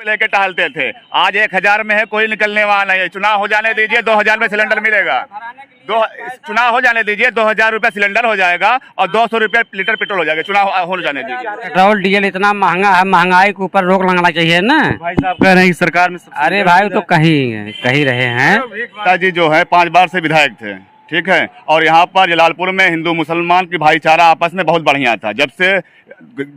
लेके टहलते थे, आज 1000 में है, कोई निकलने वाला नहीं है। चुनाव हो जाने दीजिए, 2000 में सिलेंडर मिलेगा। चुनाव हो जाने दीजिए, 2000 रुपये सिलेंडर हो जाएगा और 200 रुपये लीटर पेट्रोल हो जाएगा। चुनाव हो जाने दीजिए। पेट्रोल डीजल इतना महंगा है, महंगाई के ऊपर रोक लगाना चाहिए ना। भाई साहब कह रहे हैं कि सरकार में अरे भाई तो कहीं रहे हैं। पिताजी जो है 5 बार से विधायक थे, ठीक है, और यहाँ पर जलालपुर में हिंदू मुसलमान की भाईचारा आपस में बहुत बढ़िया था। जब से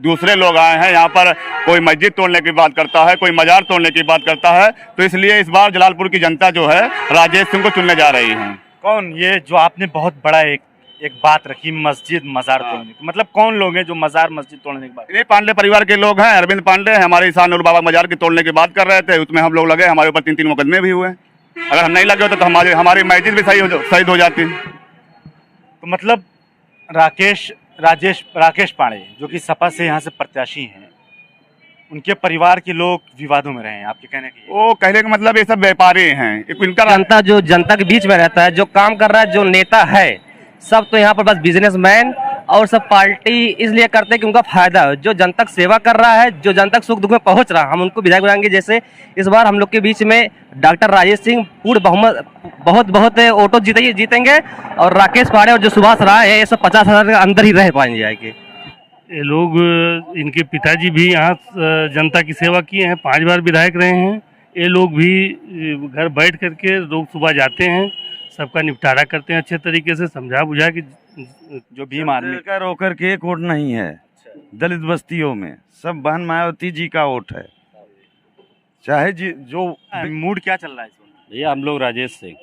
दूसरे लोग आए हैं यहाँ पर, कोई मस्जिद तोड़ने की बात करता है, कोई मजार तोड़ने की बात करता है, तो इसलिए इस बार जलालपुर की जनता जो है राजेश सिंह को चुनने जा रही है। कौन, ये जो आपने बहुत बड़ा एक बात रखी, मस्जिद मजार तोड़ने की, मतलब कौन लोग हैं जो मजार मस्जिद तोड़ने की बात? ये पांडे परिवार के लोग हैं। अरविंद पांडे हमारे ईसानुल बाबा मजार की तोड़ने की बात कर रहे थे, उसमें हम लोग लगे, हमारे ऊपर 3 मुकदमे भी हुए। अगर हम नहीं लगे होते तो हमारी मस्जिद भी शहीद हो जाती। तो मतलब राकेश पांडे जो कि सपा से यहाँ से प्रत्याशी हैं, उनके परिवार के लोग विवादों में रहे हैं, आपके कहने की? वो कहने का मतलब ये सब व्यापारी हैं। इनका जनता जो जनता के बीच में रहता है, जो काम कर रहा है, जो नेता है, सब तो यहाँ पर बस बिजनेसमैन और सब पार्टी इसलिए करते हैं कि उनका फायदा है। जो जनता की सेवा कर रहा है, जो जनता सुख दुख में पहुंच रहा है, हम उनको विधायक बनाएंगे। जैसे इस बार हम लोग के बीच में डॉक्टर राजेश सिंह पूर्ण बहुमत बहुत ऑटो जीतेंगे, और राकेश पांडे और जो सुभाष राय है, ये सब 50,000 के अंदर ही रह पाएंगे जाएंगे। ये लोग, इनके पिताजी भी यहाँ जनता की सेवा किए हैं, 5 बार विधायक रहे हैं। ये लोग भी घर बैठ करके रोज सुबह जाते हैं, सबका निपटारा करते हैं अच्छे तरीके से, समझा बुझा कि जो भीम आदमी का रोकर के एक वोट नहीं है। दलित बस्तियों में सब बहन मायावती जी का वोट है। चाहे जी जो मूड क्या चल रहा है इस वक्त? ये हम लोग राजेश सिंह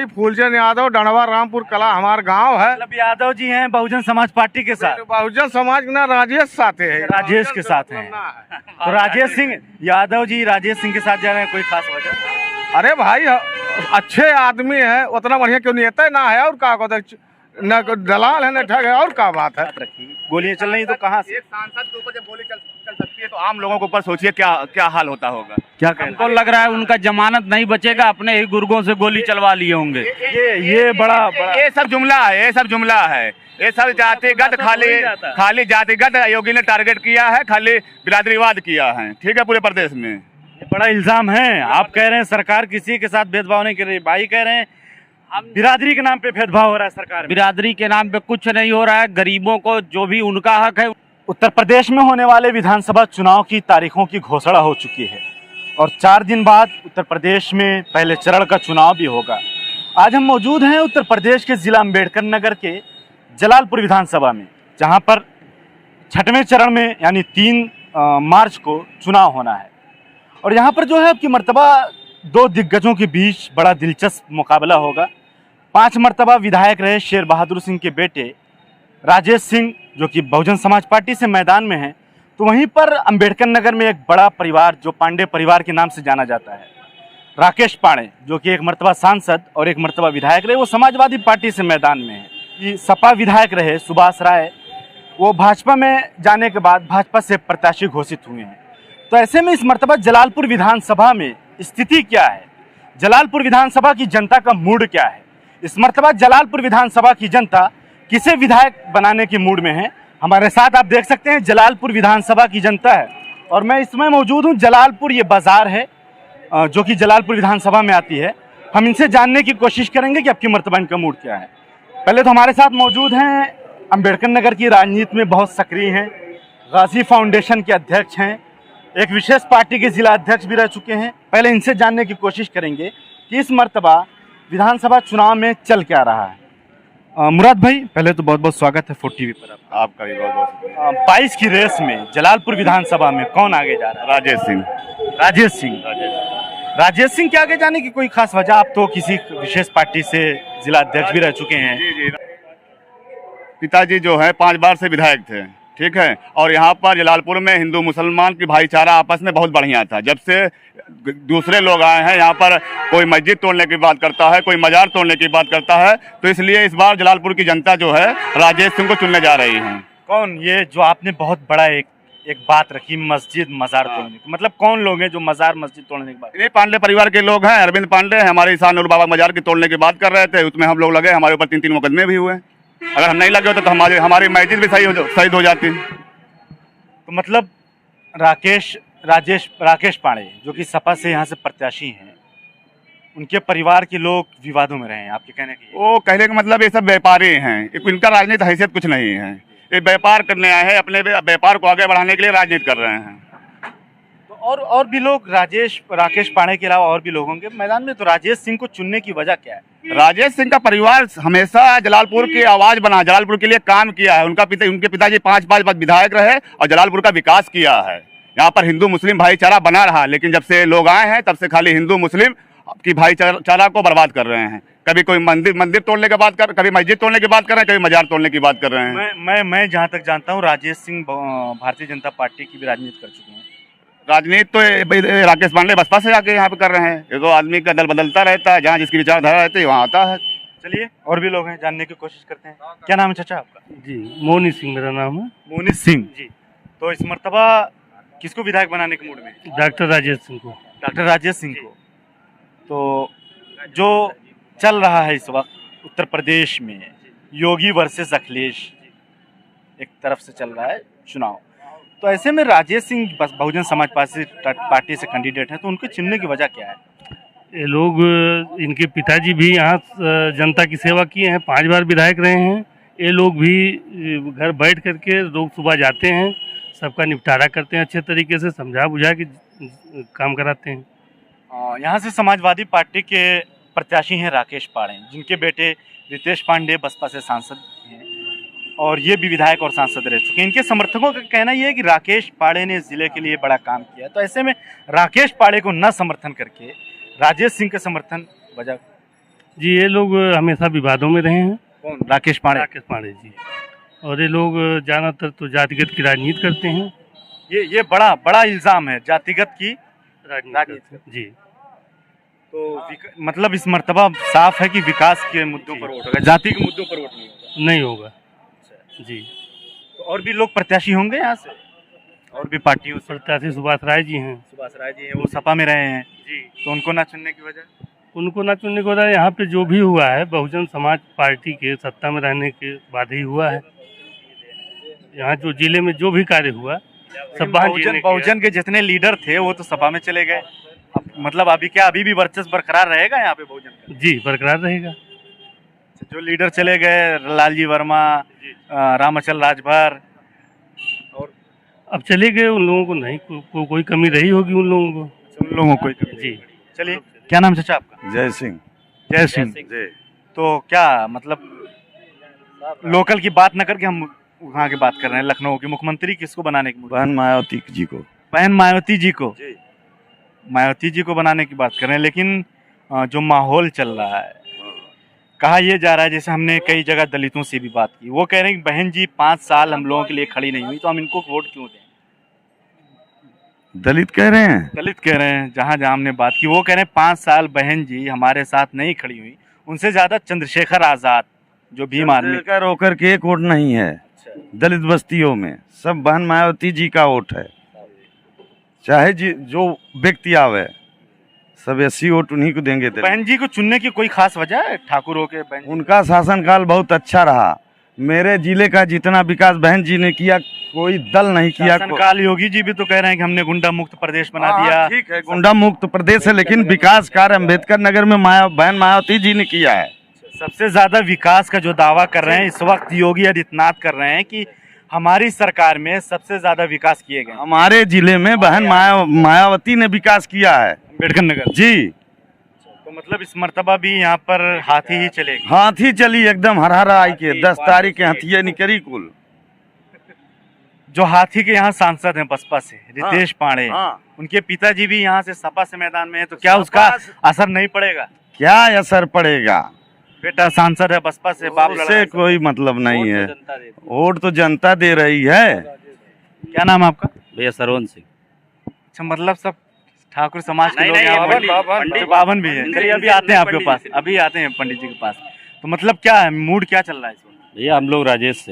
फूलचंद यादव, डणवा रामपुर कला हमारा गांव है। मतलब यादव जी हैं बहुजन समाज पार्टी के साथ? बहुजन समाज ना राजेश साथ है, राजेश के साथ हैं। तो राजेश सिंह यादव जी राजेश सिंह के साथ जा रहे हैं, कोई खास वजह? अरे भाई अच्छे आदमी है, उतना बढ़िया क्यों नेता ना है, और का न दलाल है न ठग है, और क्या बात है। गोलियां चल रही तो कहाँ से? एक सांसद के ऊपर जब गोली चल सकती है तो आम लोगों के ऊपर सोचिए क्या हाल होता होगा। क्या हमको लग रहा है उनका जमानत नहीं बचेगा, अपने ही गुर्गों से गोली चलवा लिए होंगे। ये बड़ा ये सब जुमला है, ये सब जातिगत खाली जातिगत योगी ने टारगेट किया है, खाली बिरादरीवाद किया है, ठीक है, पूरे प्रदेश में। बड़ा इल्जाम है। आप कह रहे हैं सरकार किसी के साथ भेदभाव नहीं कर रही, भाई कह रहे हैं बिरादरी के नाम पे भेदभाव हो रहा है सरकार। बिरादरी के नाम पे कुछ नहीं हो रहा है, गरीबों को जो भी उनका हक है। उत्तर प्रदेश में होने वाले विधानसभा चुनाव की तारीखों की घोषणा हो चुकी है और 4 दिन बाद उत्तर प्रदेश में पहले चरण का चुनाव भी होगा। आज हम मौजूद हैं उत्तर प्रदेश के जिला अम्बेडकर नगर के जलालपुर विधानसभा में, जहां पर 6वें चरण में यानी 3 मार्च को चुनाव होना है। और यहाँ पर जो है आपकी मर्तबा 2 दिग्गजों के बीच बड़ा दिलचस्प मुकाबला होगा। 5 मर्तबा विधायक रहे शेर बहादुर सिंह के बेटे राजेश सिंह, जो कि बहुजन समाज पार्टी से मैदान में हैं, तो वहीं पर अम्बेडकर नगर में एक बड़ा परिवार जो पांडे परिवार के नाम से जाना जाता है, राकेश पांडे, जो कि एक मर्तबा सांसद और एक मर्तबा विधायक रहे, वो समाजवादी पार्टी से मैदान में है। ये सपा विधायक रहे सुभाष राय, वो भाजपा में जाने के बाद भाजपा से प्रत्याशी घोषित हुए हैं। तो ऐसे में इस मर्तबा जलालपुर विधानसभा में स्थिति क्या है, जलालपुर विधानसभा की जनता का मूड क्या है, इस मर्तबा जलालपुर विधानसभा की जनता किसे विधायक बनाने के मूड में है। हमारे साथ आप देख सकते हैं जलालपुर विधानसभा की जनता है और मैं इसमें मौजूद हूं। जलालपुर ये बाजार है जो कि जलालपुर विधानसभा में आती है। हम इनसे जानने की कोशिश करेंगे कि आपकी मर्तबा इनका मूड क्या है। पहले तो हमारे साथ मौजूद हैं अम्बेडकर नगर की राजनीति में बहुत सक्रिय हैं, गाजी फाउंडेशन के अध्यक्ष हैं, एक विशेष पार्टी के जिला अध्यक्ष भी रह चुके हैं। पहले इनसे जानने की कोशिश करेंगे कि इस मर्तबा विधानसभा चुनाव में चल क्या रहा है। मुराद भाई, पहले तो बहुत बहुत स्वागत है 4 टीवी पर आपका भी बहुत बहुत। 22 की रेस में जलालपुर विधानसभा में कौन आगे जा रहा है? राजेश सिंह के आगे जाने की कोई खास वजह? आप तो किसी विशेष पार्टी से जिला अध्यक्ष भी रह चुके हैं। जी। पिताजी जो है 5 बार से विधायक थे, ठीक है, और यहाँ पर जलालपुर में हिंदू मुसलमान की भाईचारा आपस में बहुत बढ़िया था। जब से दूसरे लोग आए हैं यहाँ पर, कोई मस्जिद तोड़ने की बात करता है, कोई मजार तोड़ने की बात करता है, तो इसलिए इस बार जलालपुर की जनता जो है राजेश सिंह को चुनने जा रही है। कौन, ये जो आपने बहुत बड़ा एक बात रखी, मस्जिद मजार तोड़ने की, मतलब कौन लोग हैं जो मजार मस्जिद तोड़ने की बात? ये पांडे परिवार के लोग हैं। अरविंद पांडे हमारे ईसानुल बाबा मजार की तोड़ने की बात कर रहे थे, उसमें हम लोग लगे, हमारे ऊपर 3 मुकदमे भी हुए। अगर हम नहीं लगे होते तो हमारी मस्जिद भी शहीद हो जाती। तो मतलब राकेश पांडे जो कि सपा से यहाँ से प्रत्याशी हैं, उनके परिवार के लोग विवादों में रहे हैं, आपके कहने की? वो कहने का मतलब ये सब व्यापारी हैं, इनका राजनीति हैसियत कुछ नहीं है। ये व्यापार करने आए हैं, अपने व्यापार को आगे बढ़ाने के लिए राजनीति कर रहे हैं। तो और भी लोग राकेश पांडे के अलावा और भी लोग होंगे मैदान में, तो राजेश सिंह को चुनने की वजह क्या है? राजेश सिंह का परिवार हमेशा जलालपुर की आवाज बना, जलालपुर के लिए काम किया है। उनके पिताजी 5 बार विधायक रहे और जलालपुर का विकास किया है। यहाँ पर हिंदू मुस्लिम भाईचारा बना रहा, लेकिन जब से लोग आए हैं तब से खाली हिंदू मुस्लिम की भाईचारा को बर्बाद कर रहे हैं। कभी कोई मंदिर तोड़ने की बात कर, कभी मस्जिद तोड़ने की बात कर रहे हैं, कभी मजार तोड़ने की बात कर रहे हैं। मैं जहाँ तक जानता हूँ राजेश सिंह भारतीय जनता पार्टी की भी राजनीति कर चुके हैं। राजनीति तो राकेश पांडे बसपा से आके यहाँ पे कर रहे हैं। ये तो आदमी का दल बदलता रहता है, जहाँ जिसकी विचारधारा रहती है वहाँ आता है। चलिए और भी लोग हैं, जानने की कोशिश करते हैं। क्या नाम है चाचा आपका? जी, मोनी सिंह मेरा नाम है। मोनी सिंह जी। तो इस मर्तबा किसको विधायक बनाने के मूड में? डॉक्टर राजेश सिंह को। डॉक्टर राजेश सिंह को। तो जो चल रहा है इस वक्त उत्तर प्रदेश में, योगी वर्सेस अखिलेश एक तरफ से चल रहा है चुनाव, तो ऐसे में राजेश सिंह बहुजन समाज पार्टी से कैंडिडेट हैं, तो उनको चुनने की वजह क्या है? ये लोग, इनके पिताजी भी यहाँ जनता की सेवा किए हैं, 5 बार विधायक रहे हैं। ये लोग भी घर बैठ करके रोज सुबह जाते हैं, सबका निपटारा करते हैं, अच्छे तरीके से समझा बुझा के काम कराते हैं। यहाँ से समाजवादी पार्टी के प्रत्याशी हैं राकेश पांडे, जिनके बेटे रितेश पांडे बसपा से सांसद हैं और ये भी विधायक और सांसद रह चुके हैं। इनके समर्थकों का कहना यह है कि राकेश पांडे ने जिले के लिए बड़ा काम किया, तो ऐसे में राकेश पांडे को न समर्थन करके राजेश सिंह का समर्थन वजह? जी, ये लोग हमेशा विवादों में रहे हैं। कौन? राकेश पांडे? राकेश पांडे जी। और ये लोग ज़्यादातर तो जातिगत की राजनीति करते हैं। ये बड़ा इल्जाम है, जातिगत की राजनीति जी। तो मतलब इस मर्तबा साफ है कि विकास के मुद्दों पर वोट होगा, जाति के मुद्दों पर वोट नहीं होगा। जी। तो और भी लोग प्रत्याशी होंगे यहाँ से, और भी पार्टियों से? प्रत्याशी सुभाष राय जी हैं। सुभाष राय जी हैं, वो सपा में रहे हैं जी। तो उनको ना चुनने की वजह? उनको ना चुनने की वजह यहाँ पे जो भी हुआ है बहुजन समाज पार्टी के सत्ता में रहने के बाद ही हुआ है। यहाँ जो जिले में जो भी कार्य हुआ सब बहुजन के जितने लीडर थे वो तो सपा में चले गए। मतलब अभी भी वर्चस्व बरकरार रहेगा यहाँ पे बहुजन का? जी, बरकरार रहेगा। जो लीडर चले गए, लालजी वर्मा, रामाचल राजभर, और अब चले गए, उन लोगों को नहीं कोई कमी रही होगी उन लोगों को। उन लोगों को कोई? जी। चलिए, क्या नाम चाचा आपका? जय सिंह। जय सिंह जी। तो क्या मतलब लोकल की बात न करके हम वहाँ की बात कर रहे हैं, लखनऊ की मुख्यमंत्री किसको बनाने की? बहन मायावती जी को। बहन मायावती जी को? मायावती जी को बनाने की बात कर रहे हैं, लेकिन जो माहौल चल रहा है, कहा यह जा रहा है, जैसे हमने कई जगह दलितों से भी बात की, वो कह रहे हैं कि बहन जी 5 साल हम लोगों के लिए खड़ी नहीं हुई, तो हम इनको वोट क्यों दें? दलित कह रहे हैं? दलित कह रहे हैं, जहाँ हमने बात की वो कह रहे हैं 5 साल बहन जी हमारे साथ नहीं खड़ी हुई, उनसे ज्यादा चंद्रशेखर आजाद जो भीम आर्मी का होकर के एक वोट नहीं है। दलित बस्तियों में सब बहन मायावती जी का वोट है, चाहे जो व्यक्ति आवे सब 80 वोट उन्हीं को देंगे। बहन जी को चुनने की कोई खास वजह है? ठाकुर हो के बहन, उनका शासनकाल बहुत अच्छा रहा। मेरे जिले का जितना विकास बहन जी ने किया कोई दल नहीं किया। शासनकाल योगी जी भी तो कह रहे हैं कि हमने गुंडा मुक्त प्रदेश बना दिया। ठीक है, गुंडा मुक्त प्रदेश है, लेकिन विकास कार्य अम्बेडकर नगर में बहन मायावती जी ने किया है। सबसे ज्यादा विकास का जो दावा कर रहे हैं इस वक्त योगी आदित्यनाथ कर रहे हैं कि हमारी सरकार में सबसे ज्यादा विकास किए गए। हमारे जिले में बहन मायावती ने विकास किया है, अम्बेडकर नगर जी। तो मतलब इस मर्तबा भी यहाँ पर हाथी ही चलेगी? हाथी चली एकदम हरा आई के 10 तारीख के हाथी निकली कुल। जो हाथी के यहाँ सांसद हैं बसपा से रितेश पांडे, उनके पिताजी भी यहाँ से सपा से मैदान में है, तो क्या उसका असर नहीं पड़ेगा? क्या असर पड़ेगा? बेटा सांसद है बसपा से, बाप से कोई मतलब नहीं है, वोट तो जनता दे रही है। क्या नाम है आपका? भैया सरवन सिंह। अच्छा, मतलब सब ठाकुर समाज के लोग, बावन भी है। चलिए अभी आते हैं आपके पास, अभी आते हैं पंडित जी के पास। तो मतलब क्या है, मूड क्या चल रहा है इस वक्त? भैया हम लोग राजेश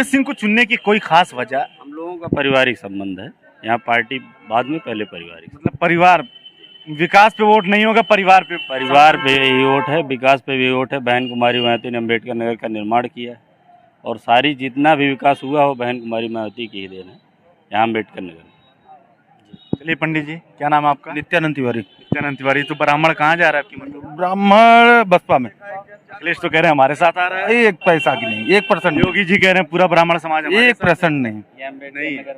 सिंह को चुनने की कोई खास वजह? हम लोगों का पारिवारिक संबंध है, यहाँ पार्टी बाद में, पहले पारिवारिक। मतलब परिवार, विकास पे वोट नहीं होगा, परिवार पे ही वोट है, विकास पे भी वोट है। बहन कुमारी मायावती ने अम्बेडकर नगर का निर्माण किया है और सारी जितना भी विकास हुआ वो बहन कुमारी मायावती की ही देन है यहाँ अम्बेडकर नगर। चलिए पंडित जी, क्या नाम है आपका? नित्यानंद तिवारी। नित्यानंद तिवारी। तो ब्राह्मण कहाँ जा रहा है आपकी मतलब? ब्राह्मण बसपा में अखिलेश तो कह रहे हैं हमारे साथ आ रहा है। एक पैसा की नहीं, 1% योगी जी कह रहे हैं पूरा ब्राह्मण समाज हमारे साथ। 1% नहीं।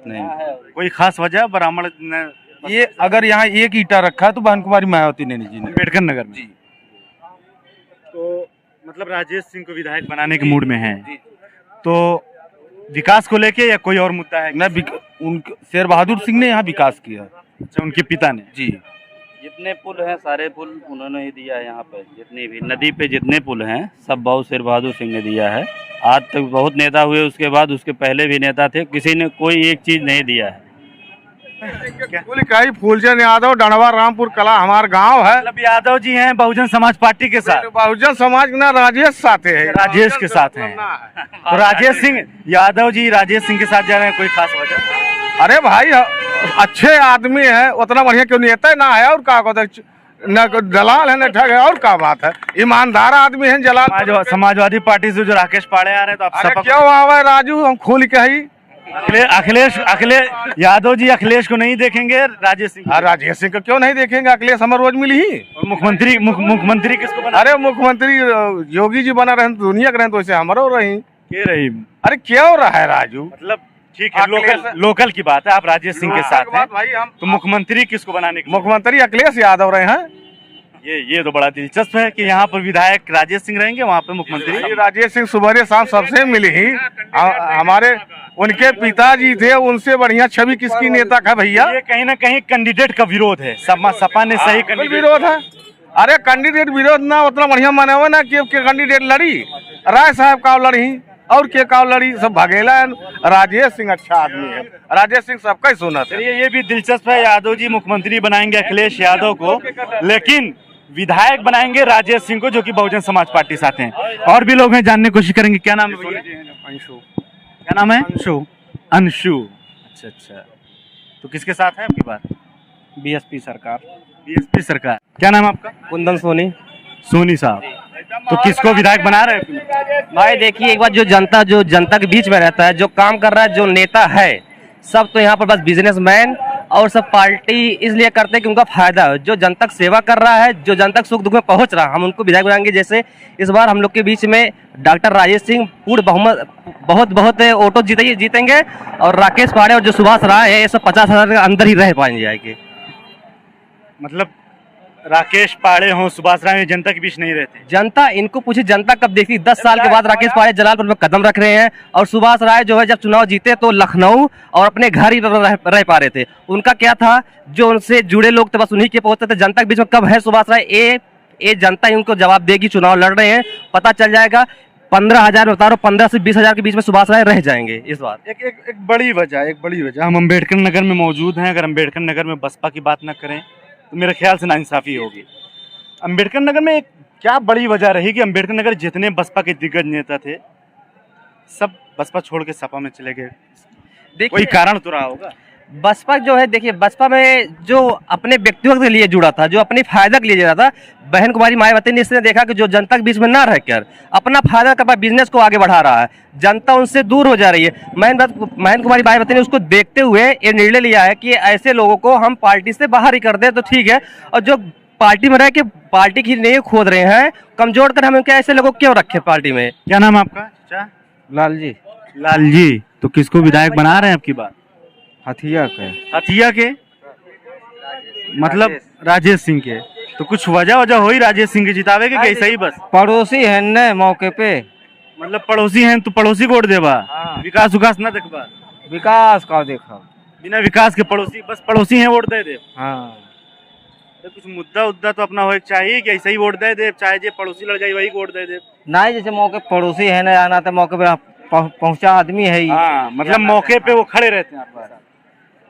नहीं कोई खास वजह ब्राह्मण ने ये अगर यहाँ एक ईटा रखा है तो बहन कुमारी मायावती ने जी ने। अम्बेडकर नगर में। तो मतलब राजेश सिंह को विधायक बनाने के मूड में है, तो विकास को लेके या कोई और मुद्दा है? उनके शेर बहादुर सिंह ने यहाँ विकास किया। अच्छा, उनके पिता ने। जी, जितने पुल हैं सारे पुल उन्होंने ही दिया है। यहाँ पे जितनी भी नदी पे जितने पुल हैं सब बहुत शेर बहादुर सिंह ने दिया है। आज तक बहुत नेता हुए, उसके बाद उसके पहले भी नेता थे, किसी ने कोई एक चीज नहीं दिया है। फूलचंद यादव, डंडवा रामपुर कला हमारा गांव है। मतलब यादव जी हैं बहुजन समाज पार्टी के साथ। बहुजन समाज ना राजेश साथ है, राजेश के साथ हैं। तो राजेश सिंह यादव जी राजेश सिंह के साथ जा रहे हैं, कोई खास वजह? अरे भाई अच्छे आदमी है, उतना बढ़िया क्यों नेता ना है और का न दलाल है न ठग है और का बात है। ईमानदार आदमी है जलाल। समाजवादी पार्टी से जो राकेश पाड़े आ रहे हैं तो आप अरे क्यों आवे राजू, हम खुल के ही अखिलेश यादव जी अखिलेश को नहीं देखेंगे, राजेश सिंह। राजेश सिंह को क्यों नहीं देखेंगे? अखिलेश हमें रोज मिली ही। और मुख्यमंत्री किसको बना? अरे मुख्यमंत्री योगी जी बना रहे दुनिया के रहे, तो वैसे हमारो रही के रही। अरे क्यों रहा है राजू? मतलब ठीक है, लोकल की बात है, आप राजेश सिंह के साथ हैं। भाई हम तो मुख्यमंत्री किसको बनाने के? मुख्यमंत्री अखिलेश यादव रहे हैं। ये तो बड़ा दिलचस्प है कि यहाँ पर विधायक राजेश सिंह रहेंगे, वहाँ पे मुख्यमंत्री राजेश सिंह सुबह शाम सबसे मिली ही। हमारे उनके पिताजी थे, उनसे बढ़िया छवि किसकी नेता का भैया? ये कहीं ना कहीं कैंडिडेट का विरोध है। सपा ने सही कैंडिडेट विरोध है। अरे कैंडिडेट विरोध ना उतना बढ़िया माने हुए ना कि कैंडिडेट लड़ी, राय साहब का लड़ी और के का लड़ी, सब भगेला है। राजेश सिंह अच्छा आदमी है, राजेश सिंह सबका ही सुना था। ये भी दिलचस्प है, यादव जी मुख्यमंत्री बनाएंगे अखिलेश यादव को, लेकिन विधायक बनाएंगे राजेश सिंह को, जो कि बहुजन समाज पार्टी से आते हैं। और भी लोग हैं, जानने की कोशिश करेंगे। क्या नाम है भैया? अंशु। क्या नाम है? अंशु। अच्छा, तो किसके साथ है आपकी बात? बीएसपी सरकार। बीएसपी सरकार। क्या नाम है आपका? कुंदन सोनी। सोनी साहब। तो किसको विधायक बना रहे हैं? भाई देखिए, एक बार जो जनता के बीच में रहता है, जो काम कर रहा है, जो नेता है, सब तो यहाँ पर बस बिजनेसमैन और सब पार्टी इसलिए करते हैं कि उनका फायदा है। जो जनता की सेवा कर रहा है, जो जनता सुख दुख में पहुंच रहा है, हम उनको विधायक बनाएंगे। जैसे इस बार हम लोग के बीच में डॉक्टर राजेश सिंह पूर्ण बहुमत बहुत वोटों जीतेंगे, और राकेश पाड़े और जो सुभाष राय है, ये सब 50,000 के अंदर ही रह पाएंगे जाएंगे। मतलब राकेश पाड़े हों, सुभाष राय जनता के बीच नहीं रहते। जनता इनको पूछी, जनता कब देखती? 10 साल के बाद राकेश पाड़े जलालपुर में कदम रख रहे हैं, और सुभाष राय जो है जब चुनाव जीते तो लखनऊ और अपने घर ही रह पा रहे थे। उनका क्या था, जो उनसे जुड़े लोग थे बस उन्हीं के पहुंचते थे। जनता के बीच में कब है सुभाष राय? ये जनता ही उनको जवाब देगी। चुनाव लड़ रहे हैं, पता चल जाएगा। 15,000 में उतारो, 15 से 20,000 के बीच में सुभाष राय रह जाएंगे इस बार। एक बड़ी वजह हम अम्बेडकर नगर में मौजूद हैं। अगर अम्बेडकर नगर में बसपा की बात न करें तो मेरे ख्याल से नाइंसाफी होगी। अम्बेडकर नगर में एक क्या बड़ी वजह रही कि अम्बेडकर नगर जितने बसपा के दिग्गज नेता थे सब बसपा छोड़ के सपा में चले गए। कोई कारण तो रहा होगा। बसपा जो है, देखिए बसपा में जो अपने व्यक्तिगत के लिए जुड़ा था, जो अपनी फायदा के लिए जुड़ा था, बहन कुमारी मायावती ने इसने देखा कि जो जनता के बीच में ना रहकर अपना फायदा कर बिजनेस को आगे बढ़ा रहा है, जनता उनसे दूर हो जा रही है। बहन कुमारी मायावती ने उसको देखते हुए ये निर्णय लिया है कि ऐसे लोगों को हम पार्टी से बाहर ही कर दें तो ठीक है, और जो पार्टी में रह के पार्टी की नींव खोद रहे हैं, कमजोर कर हम क्या ऐसे लोगों को क्यों रखे पार्टी में? क्या नाम है आपका? चाचा लाल जी। लाल जी, तो किसको विधायक बना रहे हैं आपकी बात? हथिया के मतलब राजेश सिंह के। तो कुछ वजह हो ही राजेश सिंह के जितावे के, कैसे ही बस पड़ोसी है न मौके पे, मतलब पड़ोसी हैं तो पड़ोसी को वोट देबा। विकास न देखबा, विकास का देखा, बिना विकास के पड़ोसी, बस पड़ोसी हैं वोट दे दे। हाँ, तो कुछ मुद्दा तो अपना हो चाहिए कि ऐसे ही वोट दे दे, चाहे जो पड़ोसी लड़ जाए वही वोट दे दे। नहीं जैसे मौके पड़ोसी है ना, आना तो मौके पे पहुंचा आदमी है ही। हाँ, मतलब मौके पे वो खड़े रहते हैं आपके साथ।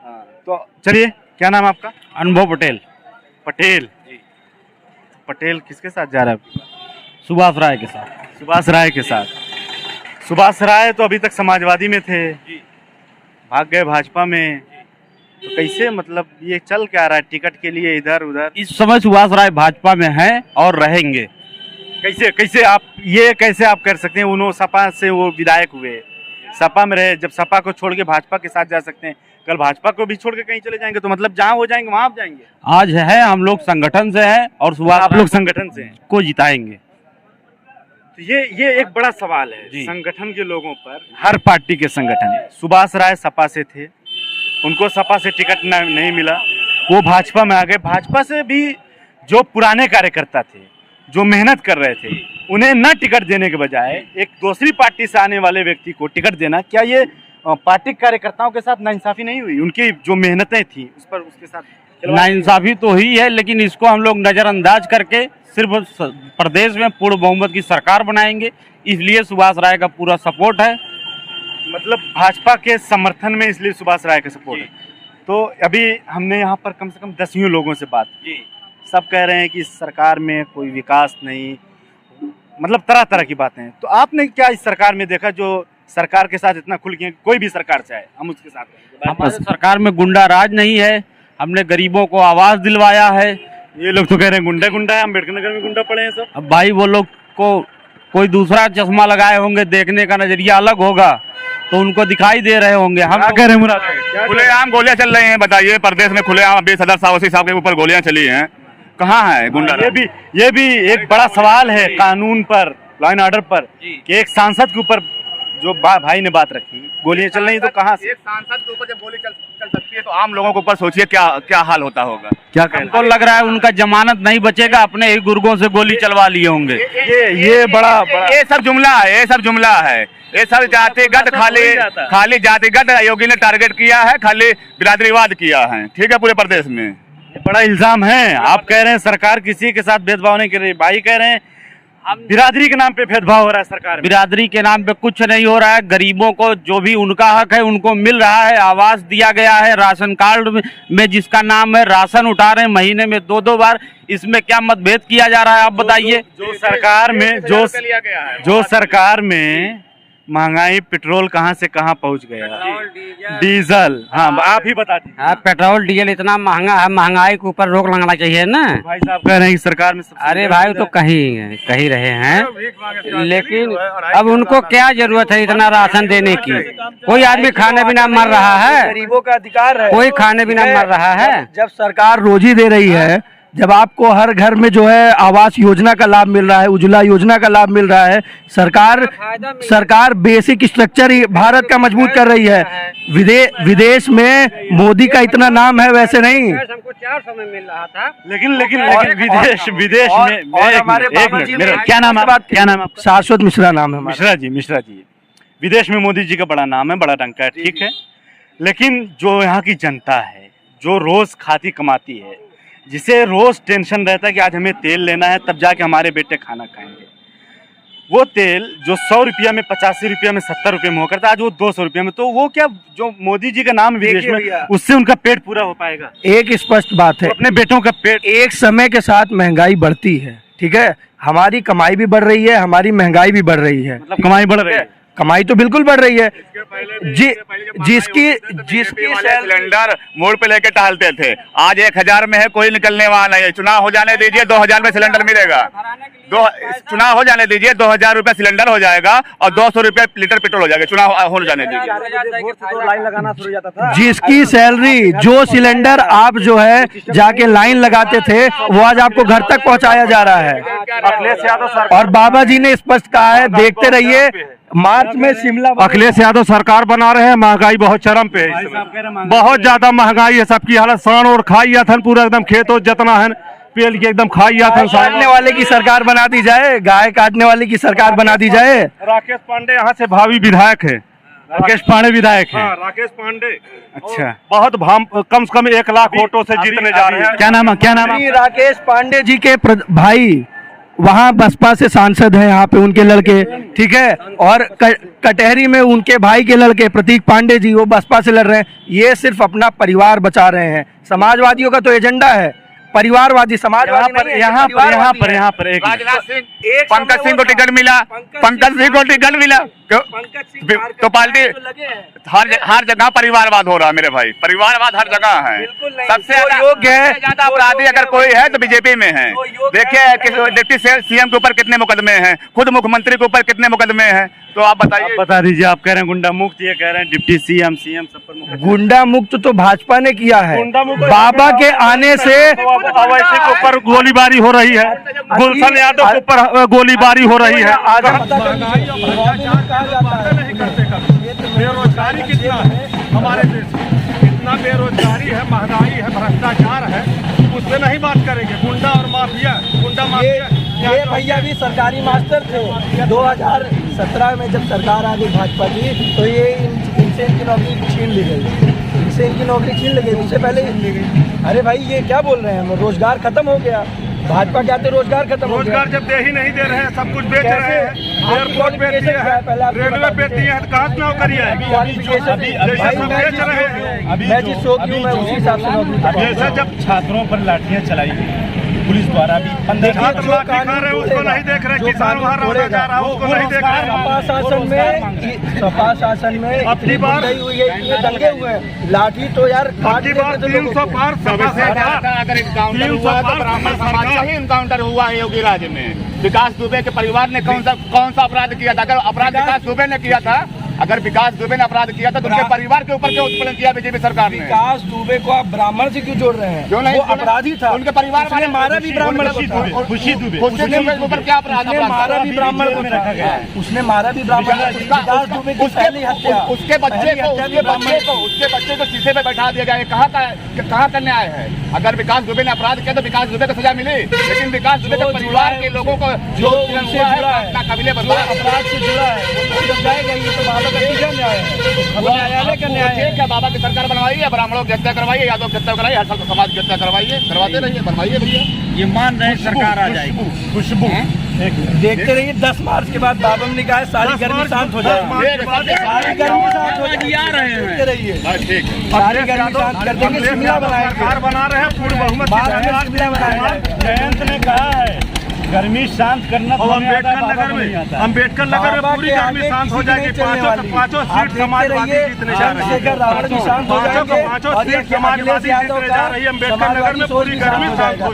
हाँ, तो चलिए, क्या नाम है आपका? अनुभव पटेल। पटेल किसके साथ जा रहा है? सुभाष राय के साथ। सुभाष राय तो अभी तक समाजवादी में थे, भाग गए भाजपा में, तो कैसे मतलब ये चल क्या रहा है टिकट के लिए इधर उधर? इस समय सुभाष राय भाजपा में हैं और रहेंगे। कैसे आप कर सकते हैं? उन्होंने सपा से वो विधायक हुए, सपा में रहे, जब सपा को छोड़ के भाजपा के साथ जा सकते हैं, कल भाजपा को भी छोड़ के कहीं चले जाएंगे, तो मतलब जहाँ हो जाएंगे वहाँ आप जाएंगे। आज है हम लोग संगठन से हैं और सुभाष आप लोग संगठन से हैं, को जिताएंगे। तो ये एक बड़ा सवाल है जी। संगठन के लोगों पर। हर पार्टी के संगठन है, सुभाष राय सपा से थे, उनको सपा से टिकट नहीं मिला, वो भाजपा में आ गए। भाजपा से भी जो पुराने कार्यकर्ता थे, जो मेहनत कर रहे थे, उन्हें न टिकट देने के बजाय एक दूसरी पार्टी से आने वाले व्यक्ति को टिकट देना, क्या ये पार्टी कार्यकर्ताओं के साथ नाइंसाफी नहीं हुई? उनकी जो मेहनतें थी उस पर उसके साथ नाइंसाफी तो हुई है, लेकिन इसको हम लोग नजरअंदाज करके सिर्फ प्रदेश में पूर्ण बहुमत की सरकार बनाएंगे, इसलिए सुभाष राय का पूरा सपोर्ट है। मतलब भाजपा के समर्थन में, इसलिए सुभाष राय का सपोर्ट है। तो अभी हमने यहाँ पर कम से कम 10 लोगों से बात की, सब कह रहे हैं कि इस सरकार में कोई विकास नहीं, मतलब तरह तरह की बातें हैं। तो आपने क्या इस सरकार में देखा जो सरकार के साथ इतना खुल के, कोई भी सरकार चाहे हम उसके साथ रहेंगे? हमारे सरकार में गुंडा राज नहीं है, हमने गरीबों को आवास दिलवाया है। ये लोग तो कह रहे हैं गुंडा है, अम्बेडकर नगर में गुंडा पड़े हैं सब। अब भाई वो लोग को कोई दूसरा चश्मा लगाए होंगे, देखने का नजरिया अलग होगा, तो उनको दिखाई दे रहे होंगे। हम कह रहे हैं मुराद भाई, खुलेआम गोलियां चल रही हैं, बताइए प्रदेश में खुलेआम अभी सदर साहब के ऊपर गोलियां चली हैं, कहाँ है गुंडा? ये भी एक बड़ा सवाल है कानून पर, लॉ एंड ऑर्डर पर, कि एक सांसद के ऊपर जो भाई ने बात रखी, गोलियां चल रही तो कहाँ से? एक सांसद के ऊपर जब गोली चल सकती है तो आम लोगों के ऊपर सोचिए क्या हाल होता होगा। क्या हमको लग रहा है उनका जमानत नहीं बचेगा, अपने ही गुर्गों से गोली चलवा लिए होंगे। ये बड़ा ये सब जुमला है, ये सब जुमला है, ये सब जातिगत खाली जातिगत योगी ने टारगेट किया है, खाली बिरादरीवाद किया है, ठीक है, पूरे प्रदेश में। ये बड़ा इल्जाम है। आप कह रहे हैं सरकार किसी के साथ भेदभाव नहीं कर रही, भाई कह रहे हैं बिरादरी के नाम पे भेदभाव हो रहा है सरकार में। बिरादरी के नाम पे कुछ नहीं हो रहा है, गरीबों को जो भी उनका हक है उनको मिल रहा है, आवास दिया गया है, राशन कार्ड में जिसका नाम है राशन उठा रहे हैं महीने में 2-2 बार, इसमें क्या मतभेद किया जा रहा है आप बताइए? जो सरकार में महंगाई, पेट्रोल कहाँ से कहाँ पहुँच गया, डीजल। हाँ, आप ही बता दीजिए। हाँ, पेट्रोल डीजल इतना महंगा है, महंगाई के ऊपर रोक लगाना चाहिए ना। भाई साहब कह रहे हैं कि सरकार में अरे भाई तो कहीं रहे हैं, लेकिन अब उनको क्या जरूरत है इतना राशन देने की? कोई आदमी खाने बिना मर रहा है, गरीबों का अधिकार है, कोई खाने बिना मर रहा है। जब सरकार रोजी दे रही है, जब आपको हर घर में जो है आवास योजना का लाभ मिल रहा है, उज्ज्वला योजना का लाभ मिल रहा है, सरकार बेसिक स्ट्रक्चर ही भारत का मजबूत कर रही है। विदेश में मोदी का इतना नाम है, वैसे नहीं। हमको 400 में मिल रहा था, लेकिन विदेश में क्या नाम है? शाश्वत मिश्रा नाम है। मिश्रा जी। विदेश में मोदी जी का बड़ा नाम है, बड़ा डंका है, ठीक है। लेकिन जो यहाँ की जनता है, जो रोज खाती कमाती है, जिसे रोज टेंशन रहता है कि आज हमें तेल लेना है तब जाके हमारे बेटे खाना खाएंगे, वो तेल जो 100 रुपया में, 85 रुपया में, 70 रुपये में हो करता, आज वो 200 रुपये में, तो वो क्या, जो मोदी जी का नाम विदेश में, उससे उनका पेट पूरा हो पाएगा? एक स्पष्ट बात है, तो अपने बेटों का पेट। एक समय के साथ महंगाई बढ़ती है, ठीक है, हमारी कमाई भी बढ़ रही है, हमारी महंगाई भी बढ़ रही है। मतलब कमाई बढ़ रही है, कमाई तो बिल्कुल बढ़ रही है। जिसकी सिलेंडर मोड़ पे लेके टहलते थे, आज 1000 में है, कोई निकलने वाला नहीं है। चुनाव हो जाने दीजिए, 2000 में सिलेंडर मिलेगा। चुनाव हो जाने दीजिए, 2000 रुपये सिलेंडर हो जाएगा और 200 रुपये लीटर पेट्रोल हो जाएगा। चुनाव हो जाने दीजिए। लाइन लगाना शुरू जाता था। जिसकी सैलरी, जो सिलेंडर आप जो है जाके लाइन लगाते थे, वो आज आपको घर तक पहुंचाया जा रहा है। और बाबा जी ने स्पष्ट कहा है, देखते रहिए, मार्च में शिमला। अखिलेश यादव सरकार बना रहे हैं, महंगाई बहुत चरम पे है, बहुत ज्यादा महंगाई है, सबकी हालत साण और खाई याथन पूरा एकदम खेतों जितना है पेल के एकदम खाई याथन। काटने वाले की सरकार बना दी जाए, गाय काटने वाले की सरकार बना दी जाए। राकेश पांडे यहाँ से भावी विधायक है, राकेश पांडे विधायक है। राकेश पांडे अच्छा, बहुत कम से कम 1 लाख वोटों से जीतने जा रहे हैं। क्या नाम है? राकेश पांडे जी के भाई वहाँ बसपा से सांसद हैं, यहाँ पे उनके लड़के, ठीक है, और कटहरी में उनके भाई के लड़के प्रतीक पांडे जी, वो बसपा से लड़ रहे हैं। ये सिर्फ अपना परिवार बचा रहे हैं। समाजवादियों का तो एजेंडा है, परिवारवादी समाजवादी। यहाँ पर एक पंकज सिंह को टिकट मिला, तो पार्टी हर जगह परिवारवाद हो रहा है मेरे भाई, परिवारवाद हर जगह है। सबसे योग्य है, ज्यादा अपराधी अगर कोई है तो बीजेपी में है। देखिए डिप्टी सीएम के ऊपर कितने मुकदमे हैं, खुद मुख्यमंत्री के ऊपर कितने मुकदमे हैं, तो आप बताइए। बता दीजिए, आप कह रहे हैं गुंडा मुक्त, ये कह रहे हैं डिप्टी सीएम सब पर मुक्त। गुंडा मुक्त तो भाजपा ने किया है। बाबा के आने से अवैसी के ऊपर गोलीबारी हो रही है, गुलशन यादव के ऊपर गोलीबारी हो रही है। आज बेरोजगारी कितना है हमारे देश में, कितना बेरोजगारी है, महंगाई है, भ्रष्टाचार है, उससे नहीं बात करेंगे। गुंडा और माफिया, गुंडा माफिया। ये भैया भी सरकारी मास्टर थे। 2017 में जब सरकार आ गई भाजपा की, तो ये इनसे इनकी नौकरी छीन ली गई, इनसे इनकी नौकरी छीन ली गई। उससे पहले अरे भाई ये क्या बोल रहे हैं, रोजगार खत्म हो गया। भाजपा क्या तो रोजगार खत्म हो गया। रोजगार जब दे ही नहीं दे रहे हैं, सब कुछ बेच रहे हैं, एयरपोर्ट बेच दिए हैं, रेलवे बेच दिए हैं, तो कहाँ से नौकरी है? बेच रहे हैं। मैं जिस शो की हूँ मैं उसी हिसाब से नौकरी। जैसे जब छात्रों पर लाठियां चलाई गई पुलिस द्वारा भी, छात्र लाठी खा रहे हैं, उसको नहीं देख रहे, किसान वहाँ रौदा जा रहा है, उसको नहीं देख रहे। सपा शासन में अपनी बार हुई है, इतने दंगे हुए हैं, लाठी तो यार अपनी बार 300 पार अगर इनकाउंटर हुआ तो ब्राह्मण समाज का ही इनकाउंटर हुआ है योगी राज्य में। विकास दुबे के परिवार ने कौन सा अपराध किया था? अगर अपराध विकास दुबे ने किया था, अगर विकास दुबे ने अपराध किया था तो उनके परिवार के ऊपर क्यों उत्पीड़न किया बीजेपी सरकार ने? विकास दुबे को आप ब्राह्मण से क्यों जोड़ रहे हैं? क्यों नहीं? वो अपराधी था, उनके परिवार वाले मारा भी ब्राह्मण को था। खुशी दुबे ऊपर क्या अपराध? मारा भी ब्राह्मण को रखा गया, उसने मारा भी ब्राह्मण को। विकास दुबे की पहली हत्या, उसके बच्चे को शीशे पे बैठा दिया गया। ये कहाँ का न्याय है? अगर विकास दुबे ने अपराध किया तो विकास दुबे को सजा मिली, लेकिन विकास दुबे के परिवार के लोगों को जो कबीले अपराध से जुड़ा है जब जाएगा, ये तो बाबा का सीधा न्याय है, न्यायालय का न्याय है। क्या बाबा की सरकार बनवाइए, ब्राह्मणों की हत्या करवाइए, यादव की हत्या कराइए, हर साल समाज की हत्या करवाइए, करवाते रहिए, बनवाइए भैया। ये मान रहे सरकार आ जाएगी। खुशबू देखते रहिए, 10 मार्च के बाद बाबा ने कहा सारी गर्मी शांत हो जाएगी, सारी गर्मी शांत हो जाएगी। आ रहे हैं, देखते रहिए, ठीक है। सारी गर्मी शांत कर देंगे, शिमला बनाएंगे, सरकार बना रहे हैं, पूर्ण बहुमत शिमला बनाएंगे। जयंत ने कहा है गर्मी शांत करना। अम्बेडकर नगर में पूरी गर्मी शांत हो जाएगी। पांचों सीट समाजवादी जीतने जा रही है, रावण भी शांत हो जाएंगे, पांचों सीट समाजवादी जीतने जा रही है। अम्बेडकर नगर में पूरी गर्मी शांत हो